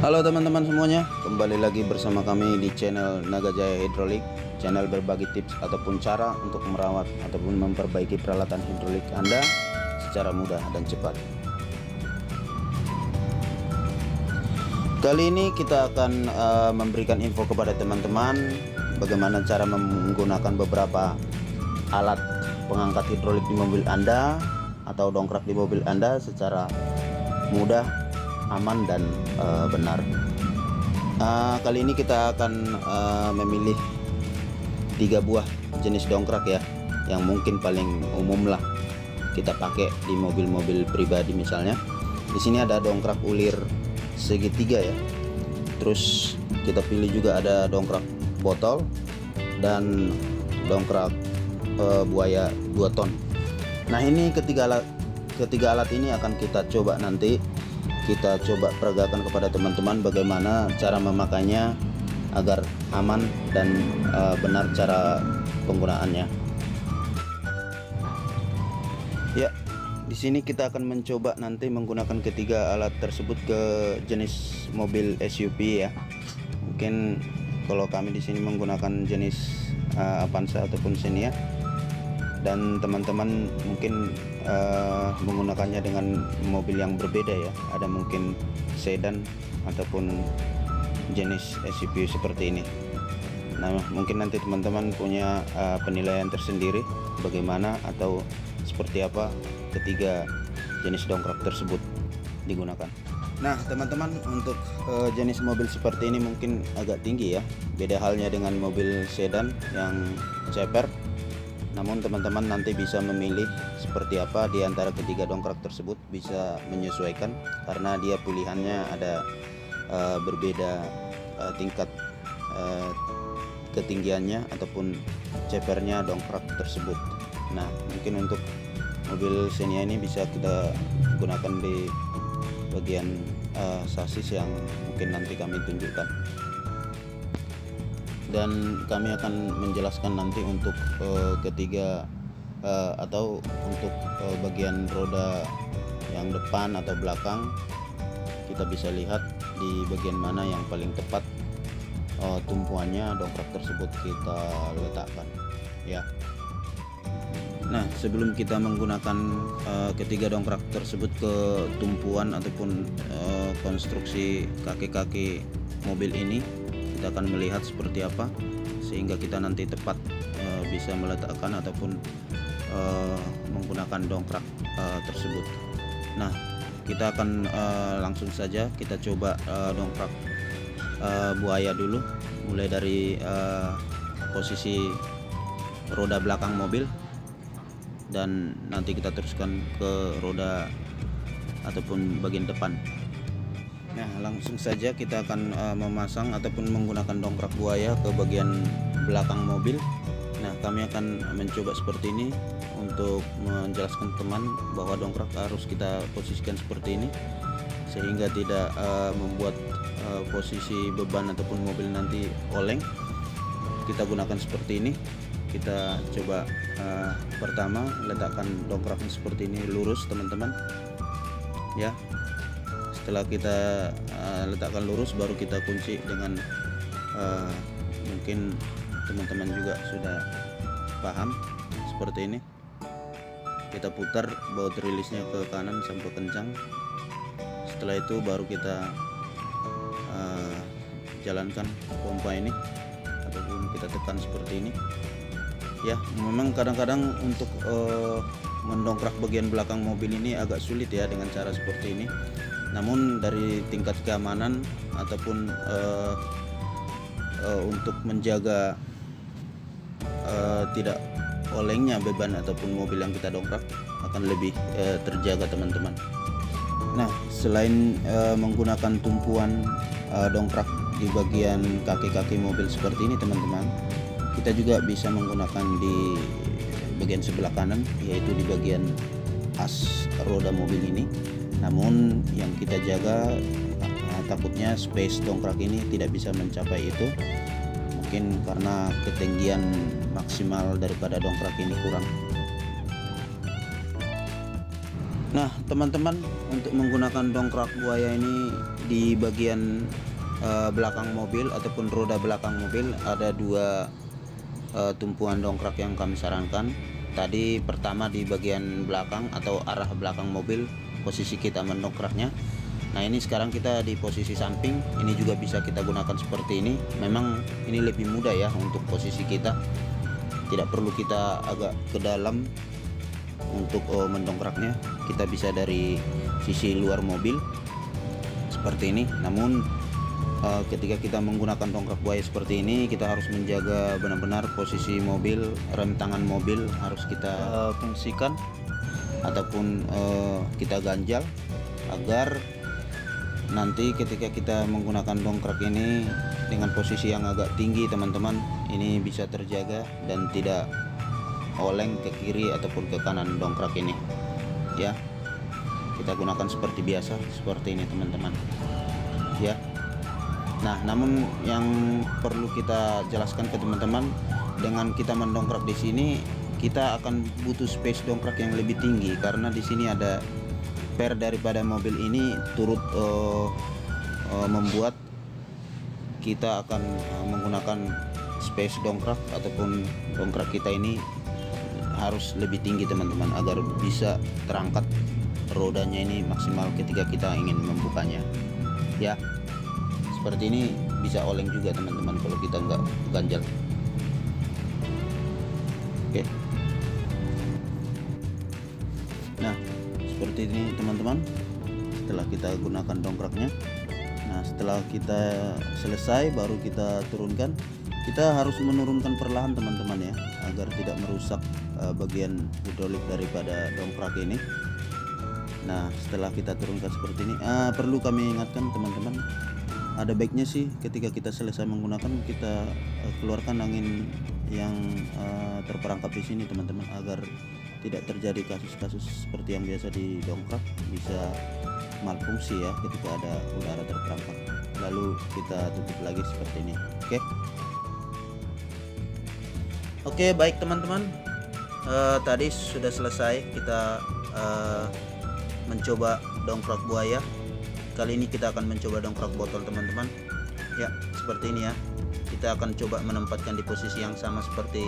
Halo teman-teman semuanya, kembali lagi bersama kami di channel Naga Jaya Hidrolik, channel berbagi tips ataupun cara untuk merawat ataupun memperbaiki peralatan hidrolik Anda secara mudah dan cepat. Kali ini kita akan memberikan info kepada teman-teman bagaimana cara menggunakan beberapa alat pengangkat hidrolik di mobil Anda atau dongkrak di mobil Anda secara mudah, aman dan benar. Kali ini kita akan memilih 3 buah jenis dongkrak ya, yang mungkin paling umum lah kita pakai di mobil-mobil pribadi. Misalnya di sini ada dongkrak ulir segitiga ya, terus kita pilih juga ada dongkrak botol dan dongkrak buaya 2 ton. Nah, ini ketiga alat ini akan kita coba nanti. Kita coba peragakan kepada teman-teman bagaimana cara memakainya agar aman dan benar cara penggunaannya. Ya, di sini kita akan mencoba nanti menggunakan ketiga alat tersebut ke jenis mobil SUV ya. Mungkin kalau kami di sini menggunakan jenis Avanza ataupun Xenia, dan teman-teman mungkin menggunakannya dengan mobil yang berbeda ya, ada mungkin sedan ataupun jenis SUV seperti ini. Nah, mungkin nanti teman-teman punya penilaian tersendiri bagaimana atau seperti apa ketiga jenis dongkrak tersebut digunakan. Nah teman-teman, untuk jenis mobil seperti ini mungkin agak tinggi ya, beda halnya dengan mobil sedan yang ceper. Namun teman-teman nanti bisa memilih seperti apa di antara ketiga dongkrak tersebut, bisa menyesuaikan karena dia pilihannya ada berbeda tingkat ketinggiannya ataupun cepernya dongkrak tersebut. Nah, mungkin untuk mobil Xenia ini bisa kita gunakan di bagian sasis yang mungkin nanti kami tunjukkan, dan kami akan menjelaskan nanti untuk ketiga atau untuk bagian roda yang depan atau belakang. Kita bisa lihat di bagian mana yang paling tepat tumpuannya dongkrak tersebut kita letakkan ya. Nah, sebelum kita menggunakan ketiga dongkrak tersebut ke tumpuan ataupun konstruksi kaki-kaki mobil ini, kita akan melihat seperti apa sehingga kita nanti tepat bisa meletakkan ataupun menggunakan dongkrak tersebut. Nah, kita akan langsung saja kita coba dongkrak buaya dulu, mulai dari posisi roda belakang mobil dan nanti kita teruskan ke roda ataupun bagian depan. Nah, langsung saja kita akan memasang ataupun menggunakan dongkrak buaya ke bagian belakang mobil. Nah, kami akan mencoba seperti ini untuk menjelaskan teman bahwa dongkrak harus kita posisikan seperti ini sehingga tidak membuat posisi beban ataupun mobil nanti oleng. Kita gunakan seperti ini. Kita coba pertama letakkan dongkraknya seperti ini lurus teman-teman ya. Setelah kita letakkan lurus, baru kita kunci dengan mungkin teman-teman juga sudah paham seperti ini. Kita putar baut rilisnya ke kanan sampai kencang. Setelah itu baru kita jalankan pompa ini ataupun kita tekan seperti ini ya. Memang kadang-kadang untuk mendongkrak bagian belakang mobil ini agak sulit ya dengan cara seperti ini. Namun dari tingkat keamanan ataupun untuk menjaga tidak olengnya beban ataupun mobil yang kita dongkrak akan lebih terjaga teman-teman. Nah, selain menggunakan tumpuan dongkrak di bagian kaki-kaki mobil seperti ini teman-teman, kita juga bisa menggunakan di bagian sebelah kanan, yaitu di bagian as roda mobil ini. Namun yang kita jaga takutnya space dongkrak ini tidak bisa mencapai itu, mungkin karena ketinggian maksimal daripada dongkrak ini kurang. Nah teman-teman, untuk menggunakan dongkrak buaya ini di bagian belakang mobil ataupun roda belakang mobil ada dua tumpuan dongkrak yang kami sarankan. Tadi pertama di bagian belakang atau arah belakang mobil, posisi kita mendongkraknya. Nah ini sekarang kita di posisi samping, ini juga bisa kita gunakan seperti ini. Memang ini lebih mudah ya untuk posisi kita, tidak perlu kita agak ke dalam untuk mendongkraknya. Kita bisa dari sisi luar mobil seperti ini. Namun ketika kita menggunakan dongkrak buaya seperti ini, kita harus menjaga benar-benar posisi mobil, rem tangan mobil harus kita fungsikan ataupun kita ganjal, agar nanti ketika kita menggunakan dongkrak ini dengan posisi yang agak tinggi teman-teman, ini bisa terjaga dan tidak oleng ke kiri ataupun ke kanan dongkrak ini ya. Kita gunakan seperti biasa seperti ini teman-teman ya. Nah namun yang perlu kita jelaskan ke teman-teman, dengan kita mendongkrak di sini kita akan butuh space dongkrak yang lebih tinggi, karena di sini ada per daripada mobil ini turut membuat kita akan menggunakan space dongkrak ataupun dongkrak kita ini harus lebih tinggi teman-teman, agar bisa terangkat rodanya ini maksimal ketika kita ingin membukanya ya. Seperti ini bisa oleng juga teman-teman kalau kita nggak ganjal. Oke. Nah seperti ini teman-teman, setelah kita gunakan dongkraknya. Nah setelah kita selesai baru kita turunkan. Kita harus menurunkan perlahan teman-teman ya, agar tidak merusak bagian hidrolik daripada dongkrak ini. Nah setelah kita turunkan seperti ini, perlu kami ingatkan teman-teman, ada baiknya sih ketika kita selesai menggunakan, kita keluarkan angin yang terperangkap di sini teman-teman, agar tidak terjadi kasus-kasus seperti yang biasa di dongkrak, bisa malfungsi ya ketika ada udara terperangkap. Lalu kita tutup lagi seperti ini. Oke, baik teman-teman, tadi sudah selesai kita mencoba dongkrak buaya. Kali ini kita akan mencoba dongkrak botol teman-teman ya, seperti ini ya. Kita akan coba menempatkan di posisi yang sama seperti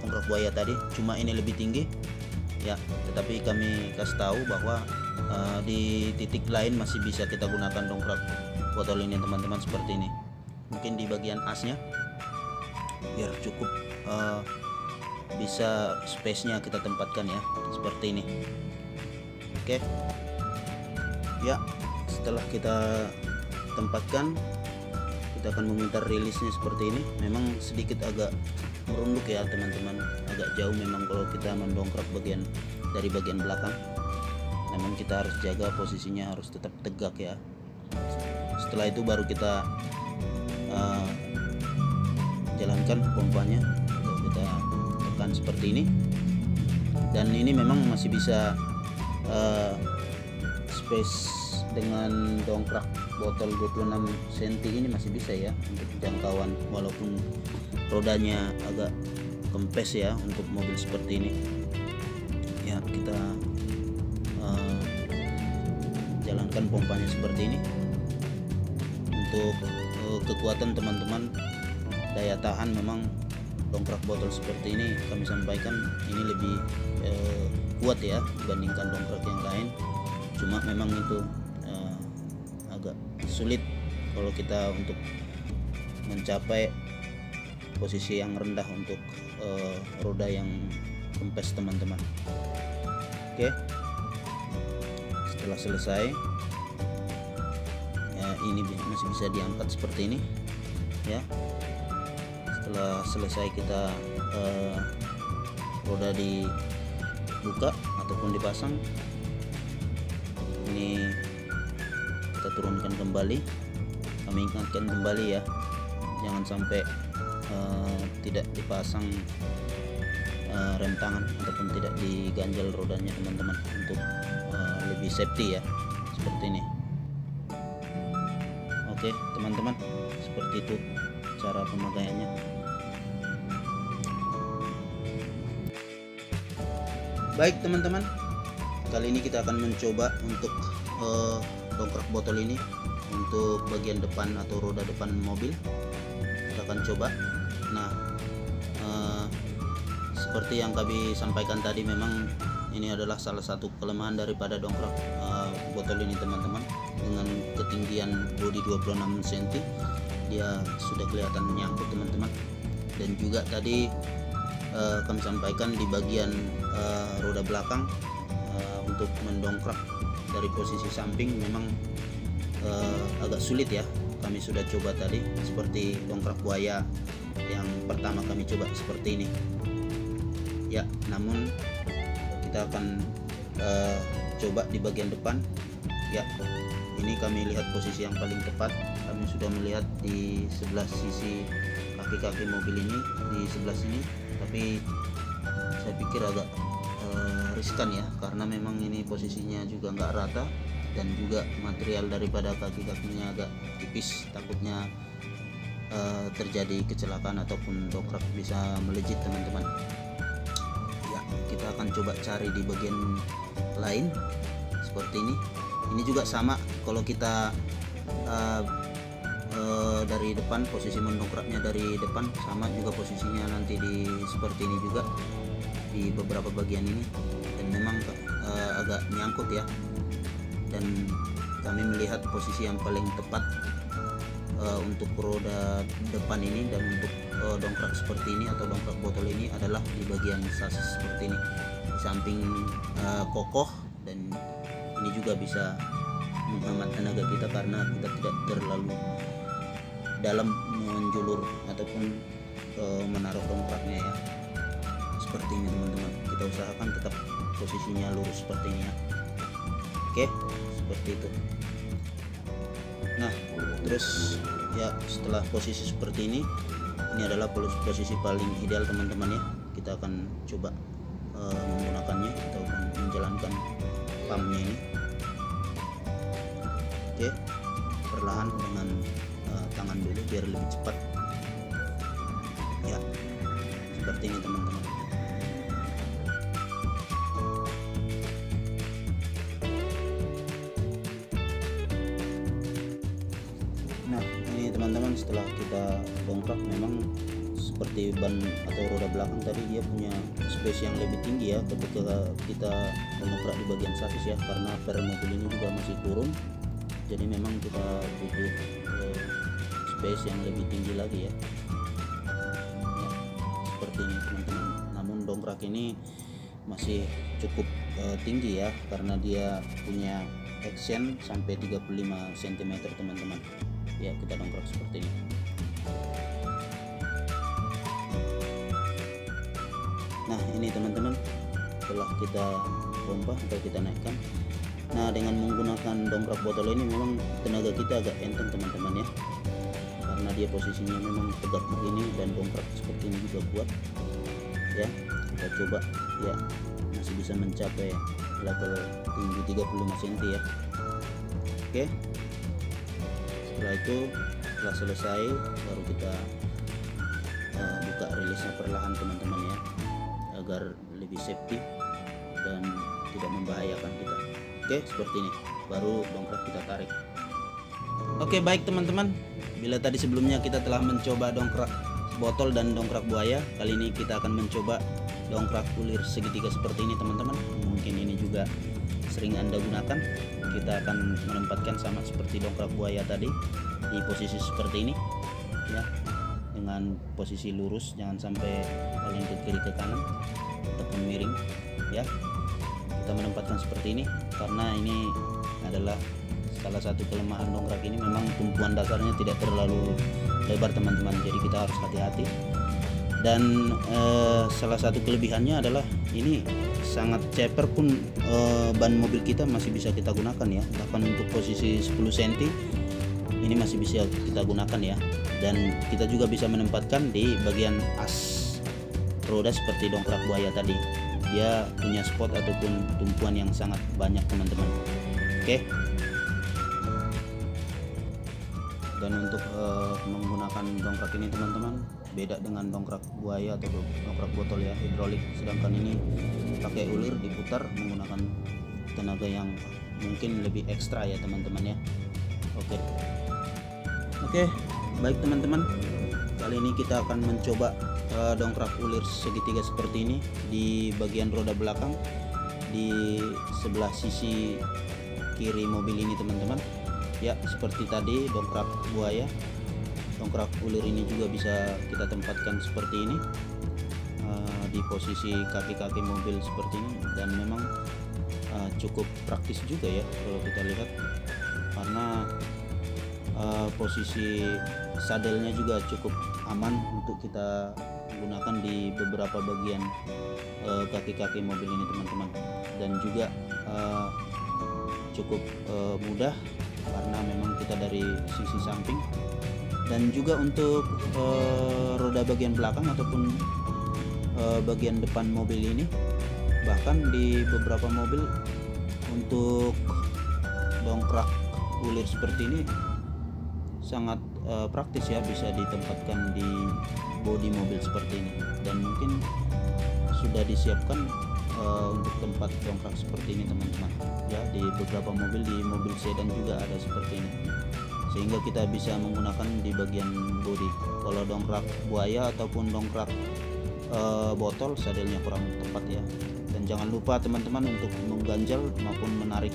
dongkrak buaya tadi, cuma ini lebih tinggi ya. Tetapi kami kasih tahu bahwa di titik lain masih bisa kita gunakan dongkrak botol ini teman-teman, seperti ini. Mungkin di bagian asnya biar cukup bisa space-nya kita tempatkan ya, seperti ini. Oke ya. Setelah kita tempatkan, kita akan memutar rilisnya seperti ini. Memang sedikit agak merunduk ya teman-teman, agak jauh memang kalau kita mendongkrak dari bagian belakang. Namun kita harus jaga posisinya, harus tetap tegak ya. Setelah itu baru kita jalankan pompanya atau kita tekan seperti ini. Dan ini memang masih bisa space dengan dongkrak botol 26 cm ini masih bisa ya untuk jangkauan, walaupun rodanya agak kempes ya untuk mobil seperti ini ya. Kita jalankan pompanya seperti ini. Untuk kekuatan teman-teman, daya tahan, memang dongkrak botol seperti ini kami sampaikan ini lebih kuat ya dibandingkan dongkrak yang lain. Cuma memang itu agak sulit kalau kita untuk mencapai posisi yang rendah untuk roda yang kempes teman-teman. Oke, setelah selesai ya, ini masih bisa diangkat seperti ini ya. Setelah selesai kita roda dibuka ataupun dipasang, ini kita turunkan kembali. Kami ingatkan kembali ya, jangan sampai tidak dipasang rem tangan ataupun tidak diganjal rodanya teman-teman, untuk lebih safety ya, seperti ini. Oke teman-teman, seperti itu cara pemakaiannya. Baik teman-teman, kali ini kita akan mencoba untuk dongkrak botol ini untuk bagian depan atau roda depan mobil. Kita akan coba. Nah, seperti yang kami sampaikan tadi, memang ini adalah salah satu kelemahan daripada dongkrak botol ini teman-teman. Dengan ketinggian bodi 26 cm, dia sudah kelihatan menyangkut teman-teman. Dan juga tadi kami sampaikan di bagian roda belakang untuk mendongkrak dari posisi samping memang agak sulit ya. Kami sudah coba tadi seperti dongkrak buaya yang pertama kami coba seperti ini ya, namun kita akan coba di bagian depan ya. Ini kami lihat posisi yang paling tepat. Kami sudah melihat di sebelah sisi kaki-kaki mobil ini, di sebelah sini, tapi saya pikir agak riskan ya, karena memang ini posisinya juga nggak rata dan juga material daripada kaki-kakinya agak tipis. Takutnya terjadi kecelakaan ataupun dongkrak bisa melejit teman-teman ya. Kita akan coba cari di bagian lain seperti ini. Ini juga sama, kalau kita dari depan, posisi mendongkraknya dari depan sama juga posisinya nanti di seperti ini juga di beberapa bagian ini, dan memang agak nyangkut ya. Dan kami melihat posisi yang paling tepat untuk roda depan ini dan untuk dongkrak seperti ini atau dongkrak botol ini adalah di bagian sasis seperti ini, di samping kokoh, dan ini juga bisa menghemat tenaga kita karena kita tidak terlalu dalam menjulur ataupun menaruh dongkraknya ya. Seperti ini teman-teman, kita usahakan tetap posisinya lurus seperti ini ya. Oke, seperti itu. Nah, terus ya setelah posisi seperti ini adalah posisi paling ideal teman-teman ya. Kita akan coba menggunakannya atau menjalankan pumpnya ini. Oke, perlahan dengan tangan dulu biar lebih cepat ya, seperti ini teman-teman. Nah, ini teman-teman, setelah kita dongkrak memang seperti ban atau roda belakang tadi, dia punya space yang lebih tinggi ya ketika kita mendongkrak di bagian sasis ya, karena per mobil ini juga masih turun, jadi memang kita butuh space yang lebih tinggi lagi ya. Seperti ini teman-teman. Namun dongkrak ini masih cukup tinggi ya, karena dia punya extend sampai 35 cm teman-teman ya. Kita dongkrak seperti ini. Nah, ini teman-teman, setelah kita pompa atau kita naikkan. Nah, dengan menggunakan dongkrak botol ini memang tenaga kita agak enteng teman-teman ya, karena dia posisinya memang tegak begini dan dongkrak seperti ini juga kuat ya. Kita coba ya, masih bisa mencapai level tinggi 35 cm ya. Oke, setelah itu, setelah selesai baru kita buka rilisnya perlahan teman-teman ya, agar lebih safety dan tidak membahayakan kita. Oke, seperti ini baru dongkrak kita tarik. Oke, baik teman-teman, bila tadi sebelumnya kita telah mencoba dongkrak botol dan dongkrak buaya, kali ini kita akan mencoba dongkrak ulir segitiga seperti ini teman-teman. Mungkin ini juga sering Anda gunakan. Kita akan menempatkan sama seperti dongkrak buaya tadi di posisi seperti ini ya, dengan posisi lurus, jangan sampai paling ke kiri ke kanan ataupun miring ya. Kita menempatkan seperti ini karena ini adalah salah satu kelemahan dongkrak ini, memang tumpuan dasarnya tidak terlalu lebar teman-teman, jadi kita harus hati-hati. Dan salah satu kelebihannya adalah ini sangat ceper pun ban mobil kita masih bisa kita gunakan ya, bahkan untuk posisi 10 cm ini masih bisa kita gunakan ya. Dan kita juga bisa menempatkan di bagian as roda seperti dongkrak buaya tadi, dia punya spot ataupun tumpuan yang sangat banyak teman-teman. Oke. Dan untuk menggunakan dongkrak ini teman-teman, beda dengan dongkrak buaya atau dongkrak botol ya, hidrolik. Sedangkan ini pakai ulir, diputar menggunakan tenaga yang mungkin lebih ekstra ya teman-teman ya. Oke, baik teman-teman, kali ini kita akan mencoba dongkrak ulir segitiga seperti ini di bagian roda belakang di sebelah sisi kiri mobil ini teman-teman ya. Seperti tadi dongkrak buaya, dongkrak ulir ini juga bisa kita tempatkan seperti ini di posisi kaki-kaki mobil seperti ini, dan memang cukup praktis juga ya kalau kita lihat, karena posisi sadelnya juga cukup aman untuk kita gunakan di beberapa bagian kaki-kaki mobil ini teman-teman, dan juga cukup mudah karena memang kita dari sisi samping. Dan juga untuk roda bagian belakang ataupun bagian depan mobil ini, bahkan di beberapa mobil untuk dongkrak ulir seperti ini sangat praktis ya, bisa ditempatkan di bodi mobil seperti ini, dan mungkin sudah disiapkan untuk tempat dongkrak seperti ini teman-teman ya. Di beberapa mobil, di mobil sedan juga ada seperti ini, sehingga kita bisa menggunakan di bagian bodi. Kalau dongkrak buaya ataupun dongkrak botol, sadelnya kurang tepat ya. Dan jangan lupa teman-teman untuk mengganjal maupun menarik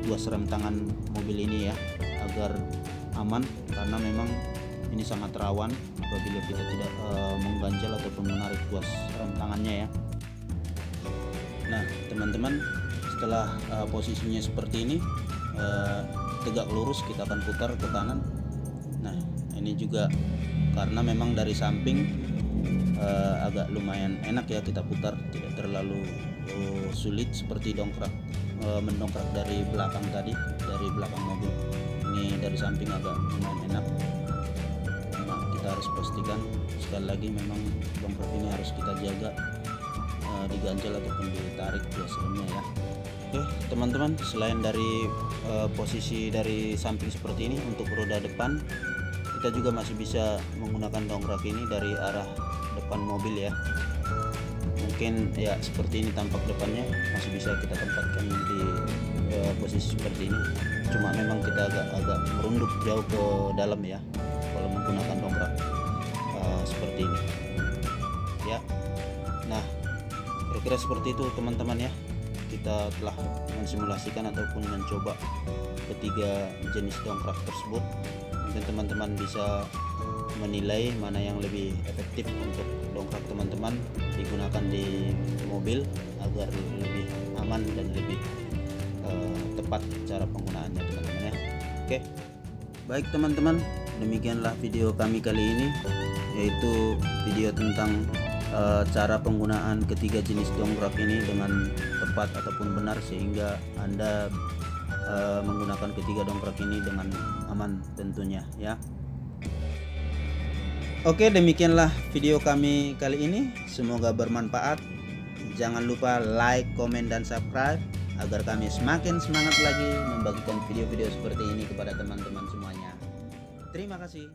tuas rem tangan mobil ini ya, agar aman, karena memang ini sangat rawan apabila kita tidak mengganjal ataupun menarik tuas rem tangannya ya. Nah teman-teman, setelah posisinya seperti ini, tegak lurus, kita akan putar ke kanan. Nah ini juga karena memang dari samping agak lumayan enak ya kita putar, tidak terlalu sulit seperti mendongkrak dari belakang tadi, dari belakang mobil. Ini dari samping agak lumayan enak. Nah kita harus pastikan sekali lagi, memang dongkrak ini harus kita jaga diganjal ataupun ditarik tuas remnya ya. Oke teman-teman, selain dari posisi dari samping seperti ini, untuk roda depan kita juga masih bisa menggunakan dongkrak ini dari arah depan mobil ya. Mungkin ya seperti ini tampak depannya, masih bisa kita tempatkan di posisi seperti ini. Cuma memang kita agak merunduk jauh ke dalam ya kalau menggunakan dongkrak seperti ini ya. Nah kira-kira seperti itu teman-teman ya. Kita telah mensimulasikan ataupun mencoba ketiga jenis dongkrak tersebut. Mungkin teman-teman bisa menilai mana yang lebih efektif untuk dongkrak teman-teman digunakan di mobil agar lebih aman dan lebih tepat cara penggunaannya teman-teman ya. Oke, baik teman-teman, demikianlah video kami kali ini, yaitu video tentang cara penggunaan ketiga jenis dongkrak ini dengan tepat ataupun benar, sehingga Anda menggunakan ketiga dongkrak ini dengan aman tentunya ya. Oke, demikianlah video kami kali ini, semoga bermanfaat. Jangan lupa like, komen, dan subscribe agar kami semakin semangat lagi membagikan video-video seperti ini kepada teman-teman semuanya. Terima kasih.